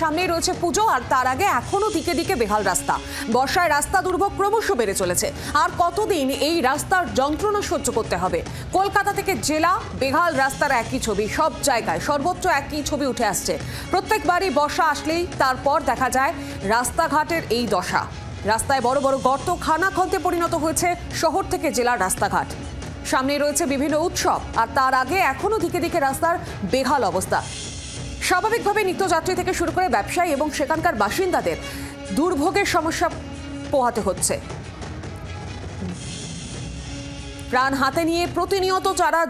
সামনেই রয়েছে পুজো, আর তার আগে এখনো দিকে দিকে বেহাল রাস্তা। বর্ষায় রাস্তা দুর্ভোগ ক্রমশ বেড়ে চলেছে। আর কতদিন এই রাস্তার যন্ত্রণা সহ্য করতে হবে? কলকাতা থেকে জেলা বেহাল রাস্তার একই ছবি, সব জায়গায় সর্বত্র একই ছবি উঠে আসছে। প্রত্যেকবারই বর্ষা আসলেই তারপর দেখা যায় রাস্তাঘাটের এই দশা। রাস্তায় বড় বড় গর্ত, খানাখন্দে পরিণত হয়েছে শহর থেকে জেলার রাস্তাঘাট। সামনে রয়েছে বিভিন্ন উৎসব, আর তার আগে এখনো দিকে দিকে রাস্তার বেহাল অবস্থা। স্বাভাবিকভাবে নিত্যযাত্রী থেকে শুরু করে ব্যবসায়ী এবং সেখানকার বাসিন্দাদের দুর্ভোগের সমস্যা পোহাতে হচ্ছে। প্রাণ হাতে নিয়ে প্রতিনিয়ত যারা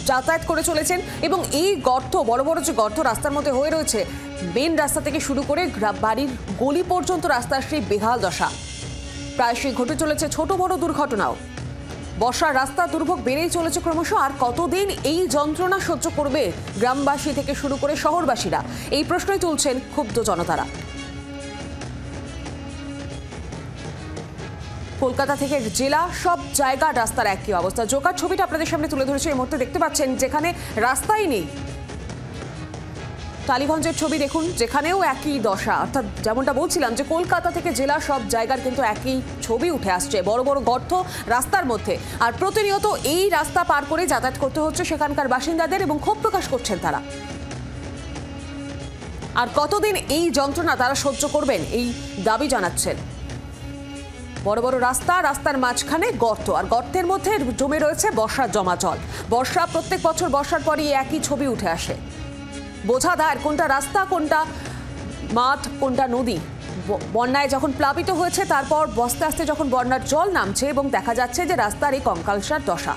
যাতায়াত করে চলেছেন, এবং এই গর্ত, বড় বড় যে গর্ত রাস্তার মধ্যে হয়ে রয়েছে, মেন রাস্তা থেকে শুরু করে বাড়ির গলি পর্যন্ত রাস্তার সেই বেহাল দশা। প্রায়শই ঘটে চলেছে ছোট বড় দুর্ঘটনাও। বর্ষার রাস্তা দুর্ভোগ বেড়েই চলেছে ক্রমশ। আর কতদিন এই যন্ত্রণা সহ্য করবে গ্রামবাসী থেকে শুরু করে শহরবাসীরা? এই প্রশ্নই তুলছেন ক্ষুব্ধ জনতারা। কলকাতা থেকে জেলা সব জায়গার রাস্তার একই অবস্থা। জোকার ছবিটা আপনাদের সামনে তুলে ধরেছে। এই মুহূর্তে দেখতে পাচ্ছেন যেখানে রাস্তাই নেই। টালিগঞ্জের ছবি দেখুন, যেখানেও একই দশা। অর্থাৎ যেমনটা বলছিলাম যে কলকাতা থেকে জেলা সব জায়গার কিন্তু একই ছবি উঠে আসছে, বড় বড় গর্ত রাস্তার মধ্যে। আর প্রতিনিয়ত এই রাস্তা পার করে যাতায়াত করতে হচ্ছে সেখানকার বাসিন্দাদের, এবং ক্ষোভ প্রকাশ করছেন তারা। আর কতদিন এই যন্ত্রণা তারা সহ্য করবেন, এই দাবি জানাচ্ছেন। বড় বড় রাস্তা, রাস্তার মাঝখানে গর্ত, আর গর্তের মধ্যে জমে রয়েছে বর্ষার জমা জল। বর্ষা, প্রত্যেক বছর বর্ষার পরই একই ছবি উঠে আসে। বোঝা দায় কোনটা রাস্তা, কোনটা মাঠ, কোনটা নদী। বন্যায় যখন প্লাবিত হয়েছে, তারপর আস্তে আস্তে যখন বন্যার জল নামছে, এবং দেখা যাচ্ছে যে রাস্তার এই কঙ্কালসার দশা।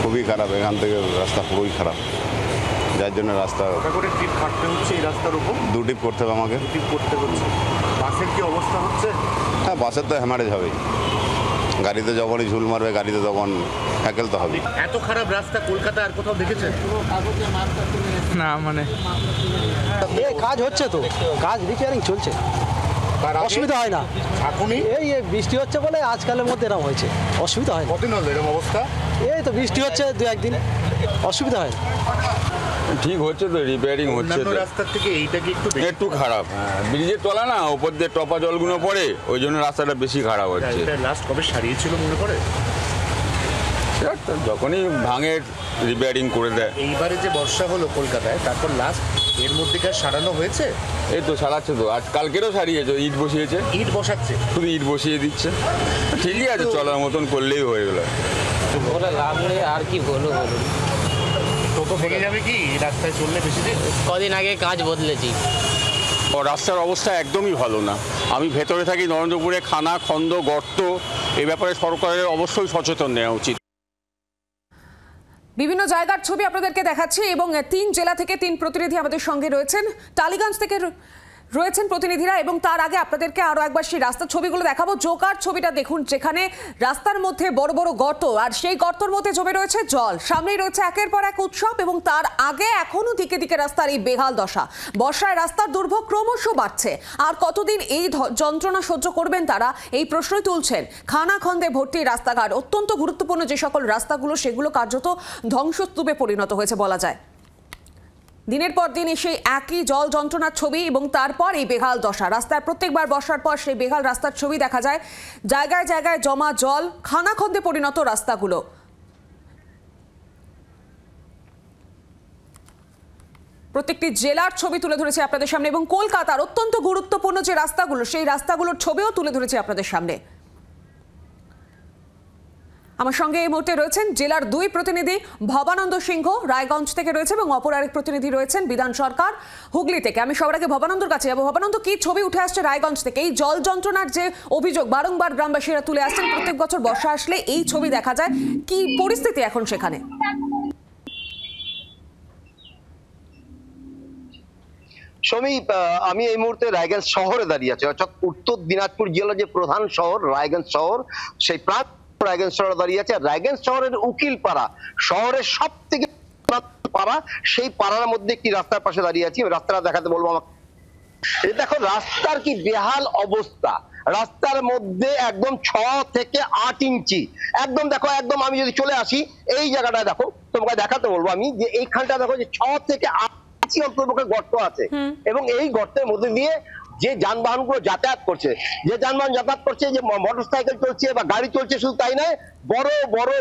খুবই খারাপ, এখান থেকে রাস্তা পুরোই খারাপ, যার জন্য রাস্তা করে ট্রিপ কাটতে হচ্ছে। এই রাস্তার উপর 2 ট্রিপ করতে হবে আমাকে। ট্রিপ করতে হচ্ছে। বাসের কি অবস্থা হচ্ছে? হ্যাঁ, বাসের তো হ্যামারেজ হবেই। গাড়িতে যখনই ঝুল মারবে, গাড়িতে তখন হ্যাকেল তো হবে। এত খারাপ রাস্তা কলকাতা আর কোথাও দেখেছেন? না, মানে কাজ হচ্ছে তো, কাজ রিপেয়ারিং চলছে, অসুবিধা হয় না। এখনই এই বৃষ্টি হচ্ছে বলে আজকালের মধ্যে এরকম হয়েছে, অসুবিধা হয় না। কতদিন হলো এরকম অবস্থা? এই তো বৃষ্টি হচ্ছে 2-1 দিন, অসুবিধা হয় না। ঠিক হচ্ছে তো, রিপেয়ারিং হচ্ছে তো। রাস্তার থেকে এইটা কি একটু খারাপ। ব্রিজের তলা না, ওপর দিয়ে টপা জলগুলো পড়ে, ওই জন্য রাস্তাটা বেশি খারাপ হচ্ছে। লাস্ট কবে সারিয়েছিল মনে করে? যখনই ভাঙে রিপেয়ারিং করে দেয়। এইবারে যে বর্ষা হলো কলকাতায়, তারপর লাস্ট এর মধ্যেকার সারানো হয়েছে? এই তো সারাচ্ছে তো, আজ কালকেরও সারিয়েছে, ইট বসিয়েছে। ইট বসাচ্ছে, শুধু ইট বসিয়ে দিচ্ছে। ঠিকই আছে, চলার মতন করলেই হয়ে গেল। বলে লাভ নেই, আর কি বলবো বলুন। টোটো ভেঙে যাবে কি রাস্তায় চললে বেশি দিন? কদিন আগে কাজ বদলেছি। রাস্তার অবস্থা একদমই ভালো না। আমি ভেতরে থাকি নরেন্দ্রপুরে, খানা খন্দ গর্ত, এই ব্যাপারে সরকারের অবশ্যই সচেতন নেওয়া উচিত। বিভিন্ন জায়গার ছবি আপনাদেরকে দেখাচ্ছি, এবং 3 জেলা থেকে 3 প্রতিনিধি আমাদের সঙ্গে রয়েছেন। টালিগঞ্জ থেকে রয়েছেন প্রতিনিধিরা, এবং তার আগে আপনাদেরকে আরো একবার সেই রাস্তার ছবিগুলো দেখাবো। জোকার ছবিটা দেখুন, যেখানে রাস্তার মধ্যে বড় বড় গর্ত, আর সেই গর্তের মধ্যে জমে রয়েছে জল। সামনেই রয়েছে একের পর এক উৎসব, এবং তার আগে এখনো দিকে দিকে রাস্তার এই বেহাল দশা। বর্ষায় রাস্তার দুর্ভোগ ক্রমশ বাড়ছে। আর কতদিন এই যন্ত্রণা সহ্য করবেন তারা, এই প্রশ্নই তুলছেন। খানাখন্দে ভর্তি রাস্তাঘাট, অত্যন্ত গুরুত্বপূর্ণ যে সকল রাস্তাগুলো, সেগুলো কার্যত ধ্বংসস্তূপে পরিণত হয়েছে বলা যায়। দিনের পর দিন সেই একই জল যন্ত্রণার ছবি, এবং তারপর এই বেহাল দশা। রাস্তায় প্রত্যেকবার বর্ষার পর সেই বেহাল রাস্তার ছবি দেখা যায়। জায়গায় জায়গায় জমা জল, খানাখন্দে পরিণত রাস্তাগুলো। প্রত্যেকটি জেলার ছবি তুলে ধরেছে আপনাদের সামনে, এবং কলকাতার অত্যন্ত গুরুত্বপূর্ণ যে রাস্তাগুলো, সেই রাস্তাগুলোর ছবিও তুলে ধরেছে আপনাদের সামনে। আমার সঙ্গে এই মুহূর্তে রয়েছেন জেলার 2 প্রতিনিধি, ভবানন্দ সিংহ রায়গঞ্জ থেকে রয়েছে, এবং অপর আরেক প্রতিনিধি রয়েছেন বিধান সরকার হুগলি থেকে। আমি সবার আগে ভবানন্দর কাছে যাবো। ভবানন্দ, কি ছবি উঠে আসছে রায়গঞ্জ থেকে? এই জল যন্ত্রণার যে অভিযোগ বারংবার গ্রামবাসীরা তুলে আসছেন, প্রত্যেক বছর বর্ষা আসলে এই ছবি দেখা যায়, কি পরিস্থিতি এখন সেখানে? সমীপ, আমি এই মুহূর্তে রায়গঞ্জ শহরে দাঁড়িয়ে আছি, অর্থাৎ উত্তর দিনাজপুর জেলার যে প্রধান শহর রায়গঞ্জ শহর, সেই প্রান্ত রায়গঞ্জ শহরে দাঁড়িয়ে আছে। রায়গঞ্জ শহরের উকিলপাড়া, শহরের সব থেকে পাড়া, সেই পাড়ার মধ্যে একটি রাস্তার পাশে দাঁড়িয়ে আছি। রাস্তাটা দেখাতে বলবো আমাকে। দেখো রাস্তার কি বেহাল অবস্থা। রাস্তার মধ্যে একদম 6 থেকে 8 ইঞ্চি, একদম দেখো, একদম আমি যদি চলে আসি এই জায়গাটায় দেখো, তোমাকে দেখাতে বলবো আমি, যে এইখানটা দেখো যে 6 থেকে 8 অন্তর্পক্ষে গর্ত আছে, এবং এই গর্তের মধ্যে দিয়ে যে যানবাহন গুলো যাতায়াত করছে, যে মোটর সাইকেল চলছে বা গাড়ি চলছে, শুধু তাই নয়, বড় বড়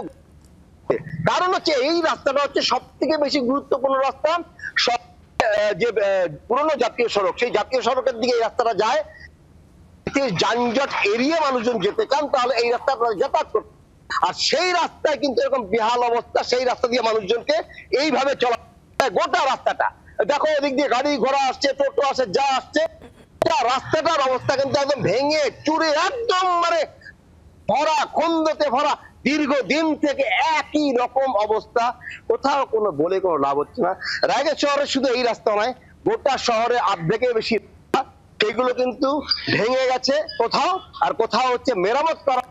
কারণ হচ্ছে এই রাস্তাটা হচ্ছে সব থেকে বেশি গুরুত্বপূর্ণ রাস্তা। যে পুরনো জাতীয় সড়ক, সেই জাতীয় সড়কের দিকে এই রাস্তাটা যায়। যানজট এড়িয়ে মানুষজন যেতে চান তাহলে এই রাস্তাটা যাতায়াত করতে, আর সেই রাস্তায় কিন্তু এরকম বেহাল অবস্থা। সেই রাস্তা দিয়ে মানুষজনকে এইভাবে চলা, গোটা রাস্তাটা দেখো, এদিক দিয়ে গাড়ি ঘোড়া আসছে, টোটো আসছে, যা আসছে, রাস্তাটার অবস্থা কিন্তু একদম ভেঙে চুরে একদম মানে ভরা, খন্দতে ভরা। দীর্ঘদিন থেকে একই রকম অবস্থা, কোথাও কোনো বলে কোনো লাভ হচ্ছে না। রায়গঞ্জ শহরে শুধু এই রাস্তা নয়, গোটা শহরে অর্ধেকের বেশি সেগুলো কিন্তু ভেঙে গেছে কোথাও, আর কোথাও হচ্ছে মেরামত করা।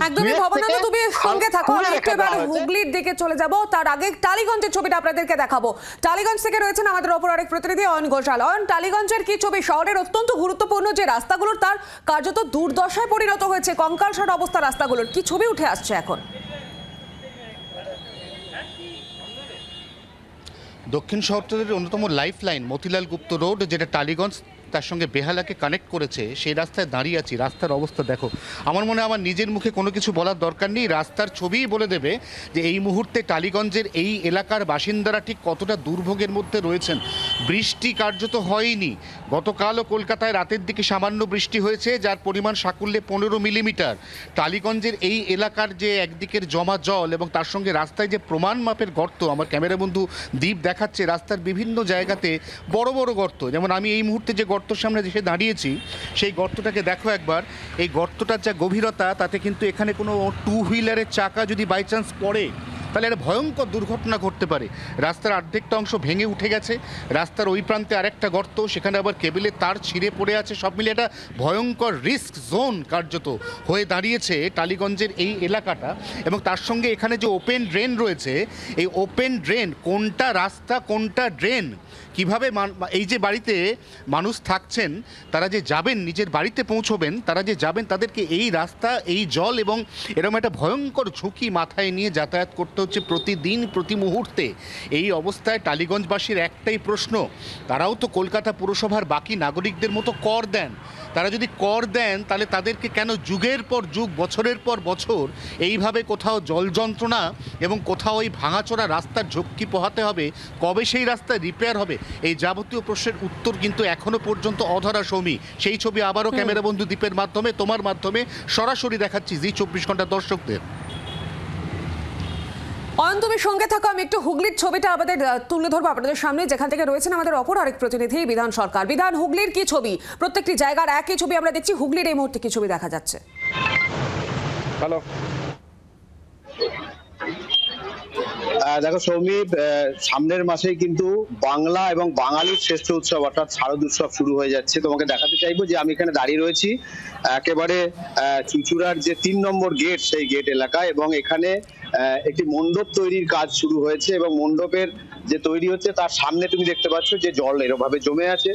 একদমই ভবনন্দু, তুমি সঙ্গে থাকো। আমি একটু এবার হুগলির দিকে চলে যাব, তার আগে টালিগঞ্জের ছবিটা আপনাদেরকে দেখাবো। টালিগঞ্জ থেকে রয়েছেন আমাদের অপর আরেক প্রতিনিধি অয়ন ঘোষাল। অয়ন, টালিগঞ্জের কি ছবি? শহরের অত্যন্ত গুরুত্বপূর্ণ যে রাস্তাগুলোর তার কার্যত দুর্দশায় পরিণত হয়েছে, কঙ্কালসার অবস্থা রাস্তাগুলোর, কি ছবি উঠে আসছে এখন? দক্ষিণ শহরতলির অন্যতম লাইফ লাইন মতিলাল গুপ্ত রোড, যেটা টালিগঞ্জ তার সঙ্গে বেহালাকে কানেক্ট করেছে, সেই রাস্তায় দাঁড়িয়ে আছি। রাস্তার অবস্থা দেখো, আমার মনে হয় আমার নিজের মুখে কোনো কিছু বলার দরকার নেই, রাস্তার ছবিই বলে দেবে যে এই মুহূর্তে টালিগঞ্জের এই এলাকার বাসিন্দারা ঠিক কতটা দুর্ভোগের মধ্যে রয়েছেন। বৃষ্টি কার্যত হয়নি। গতকালও কলকাতায় রাতের দিকে সামান্য বৃষ্টি হয়েছে, যার পরিমাণ সাকুল্যে 15 মিলিমিটার। টালিগঞ্জের এই এলাকার যে একদিকের জমা জল এবং তার সঙ্গে রাস্তায় যে প্রমাণ মাপের গর্ত, আমার ক্যামেরা বন্ধু দীপ দেখাচ্ছে রাস্তার বিভিন্ন জায়গাতে বড় বড় গর্ত। যেমন আমি এই মুহূর্তে যে গর্তর সামনে এসে দাঁড়িয়েছি, সেই গর্তটাকে দেখো একবার। এই গর্তটার যা গভীরতা, তাতে কিন্তু এখানে কোনো 2 হুইলারের চাকা যদি বাই চান্স পড়ে তাহলে একটা ভয়ঙ্কর দুর্ঘটনা ঘটতে পারে। রাস্তার অর্ধেকটা অংশ ভেঙে উঠে গেছে, রাস্তার ওই প্রান্তে আরেকটা গর্ত, সেখানে আবার কেবিলের তার ছিঁড়ে পড়ে আছে। সব মিলে একটা ভয়ঙ্কর রিস্ক জোন কার্যত হয়ে দাঁড়িয়েছে টালিগঞ্জের এই এলাকাটা। এবং তার সঙ্গে এখানে যে ওপেন ড্রেন রয়েছে, এই ওপেন ড্রেন কোনটা রাস্তা কোনটা ড্রেন, কিভাবে এই যে বাড়িতে মানুষ থাকছেন, তারা যে যাবেন নিজের বাড়িতে পৌঁছবেন, তারা যে যাবেন, তাদেরকে এই রাস্তা, এই জল এবং এরকম একটা ভয়ঙ্কর ঝুঁকি মাথায় নিয়ে যাতায়াত করতে হচ্ছে প্রতিদিন, প্রতি মুহূর্তে। এই অবস্থায় টালিগঞ্জবাসীর একটাই প্রশ্ন, তারাও তো কলকাতা পুরসভার বাকি নাগরিকদের মতো কর দেন। তারা যদি কর দেন, তাহলে তাদেরকে কেন যুগের পর যুগ, বছরের পর বছর এইভাবে কোথাও জল যন্ত্রণা এবং কোথাও ওই ভাঙাচোরা রাস্তার ঝক্কি পোহাতে হবে? কবে সেই রাস্তা রিপেয়ার হবে? এই যাবতীয় প্রশ্নের উত্তর কিন্তু এখনো পর্যন্ত অধরা। সৌমি, সেই ছবি আবারও ক্যামেরা বন্ধু দীপের মাধ্যমে, তোমার মাধ্যমে সরাসরি দেখাচ্ছি জি 24 ঘন্টা দর্শকদের। অয়ন, তুমি সঙ্গে থাকো। আমি একটু হুগলির ছবিটা আমাদের তুলে ধরবো আপনাদের সামনে, যেখান থেকে রয়েছেন আমাদের অপর আরেক প্রতিনিধি বিধান সরকার। বিধান, হুগলির কি ছবি? প্রত্যেকটি জায়গার একই ছবি আমরা দেখছি, হুগলির এই মুহূর্তে কি ছবি দেখা যাচ্ছে? হ্যালো, দেখো সৌমি, সামনের মাসেই কিন্তু বাংলা এবং বাঙালির শ্রেষ্ঠ উৎসব অর্থাৎ শারদ উৎসব শুরু হয়ে যাচ্ছে। তোমাকে দেখাতে চাইবো যে আমি এখানে দাঁড়িয়ে রয়েছি একেবারে চুঁচুড়ার যে 3 নম্বর গেট, সেই গেট এলাকায়, এবং এখানে একটি মণ্ডপ তৈরির কাজ শুরু হয়েছে। এবং মণ্ডপের যে তৈরি হচ্ছে তার সামনে তুমি দেখতে পাচ্ছ যে জল এরকমভাবে জমে আছে,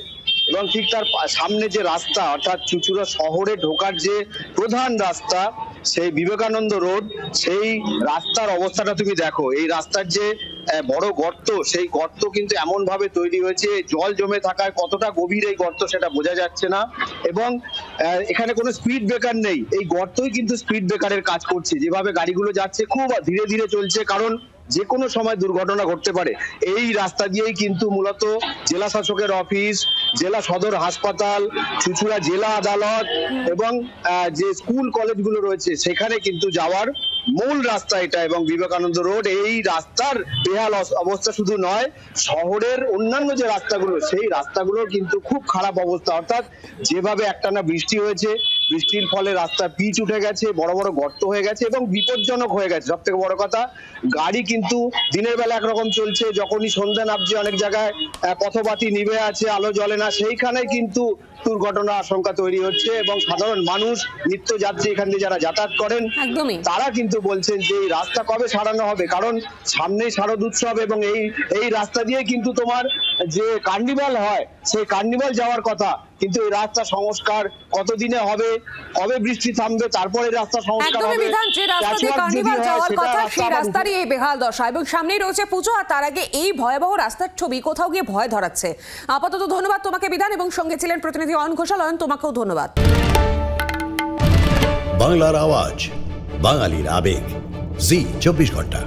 এবং ঠিক তার সামনে যে রাস্তা, অর্থাৎ চুঁচুড়া শহরে ঢোকার যে প্রধান রাস্তা, সেই বিবেকানন্দ রোড, সেই রাস্তার অবস্থাটা তুমি দেখো। এই রাস্তার যে বড় গর্ত, সেই গর্ত কিন্তু এমন ভাবে তৈরি হয়েছে, জল জমে থাকায় কতটা গভীর এই গর্ত সেটা বোঝা যাচ্ছে না। এবং এখানে কোনো স্পিড ব্রেকার নেই, এই গর্তই কিন্তু স্পিড ব্রেকারের কাজ করছে। যেভাবে গাড়িগুলো যাচ্ছে খুব ধীরে ধীরে চলছে, কারণ যে কোনো সময় দুর্ঘটনা ঘটতে পারে। এই রাস্তা দিয়েই কিন্তু মূলত জেলা শাসকের অফিস, জেলা সদর হাসপাতাল, চুঁচুড়া জেলা আদালত এবং যে স্কুল কলেজগুলো রয়েছে সেখানে কিন্তু যাওয়ার মূল রাস্তা এটা। এবং বিবেকানন্দ রোড, এই রাস্তার বেহাল অবস্থা শুধু নয়, শহরের অন্যান্য যে রাস্তাগুলো, সেই রাস্তাগুলোর কিন্তু খুব খারাপ অবস্থা। অর্থাৎ যেভাবে একটানা বৃষ্টি হয়েছে, বৃষ্টির ফলে রাস্তা পিচ উঠে গেছে, বড় বড় গর্ত হয়ে গেছে এবং বিপজ্জনক হয়ে গেছে। সব থেকে বড় কথা, গাড়ি কিন্তু দিনের বেলা একরকম চলছে, যখনই সন্ধ্যা নামছে অনেক জায়গায় পথবাতি নিভে আছে, আলো জ্বলে না, সেইখানে কিন্তু দুর্ঘটনা আশঙ্কা তৈরি হচ্ছে। এবং সাধারণ মানুষ, নিত্যযাত্রী এখান দিয়ে যারা যাতায়াত করেন, তারা কিন্তু বলছেন যে এই রাস্তা কবে সারানো হবে, কারণ সামনেই শারদ উৎসব এবং এই রাস্তা দিয়ে কিন্তু তোমার যে কার্নিভাল হয়, সেই কার্নিভাল যাওয়ার কথা, কিন্তু এই রাস্তা সংস্কার কতদিনে হবে কবে বৃষ্টি থামবে, তারপরে রাস্তা সংস্কার একদমই হবে। বিধান, যে রাস্তা দিয়ে Patchwork যদি কার্নিভাল হয়, যাওয়ার সেটা কথা রাস্তা সেই আবার রাস্তারই এই বেহাল দশা, এবং সামনেই রয়েছে পুজো, আর তার আগে এই ভয়াবহ রাস্তার ছবি কোথাও গিয়ে ভয় ধরাচ্ছে। আপাতত ধন্যবাদ তোমাকে বিধান, এবং সঙ্গে ছিলেন প্রতিনিধি অয়ন ঘোষাল। অয়ন, তোমাকেও ধন্যবাদ। বাংলার আওয়াজ, বাঙালির আবেগ, জি 24 ঘন্টা।